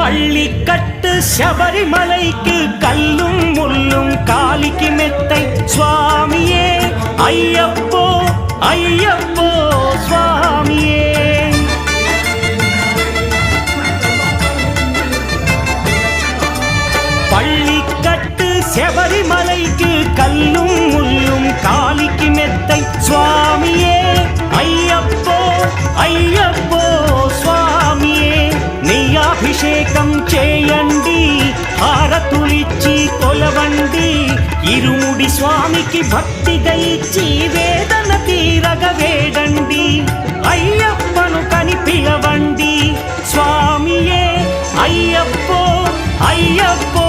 பள்ளிக்கட்டு சபரிமலைக்கு கல்லும் முள்ளும் காலிக்கு மெத்தை சுவாமியே ஐயப்போ ஐயப்போ சுவாமியே. பள்ளிக்கட்டு சபரிமலைக்கு கல்லும் முள்ளும் காலிக்கு மெத்தை சுவாமியே ஐயப்போ ஐயப்போ స్వామియే. నెయ్యాభిషేకం చేయండి హారతులిచ్చి కొలవండి ఇరుముడి స్వామికి భక్తిగా ఇచ్చి వేదన తీరగ వేడండి అయ్యప్పను కని పిలవండి స్వామియే అయ్యప్పో అయ్యప్పో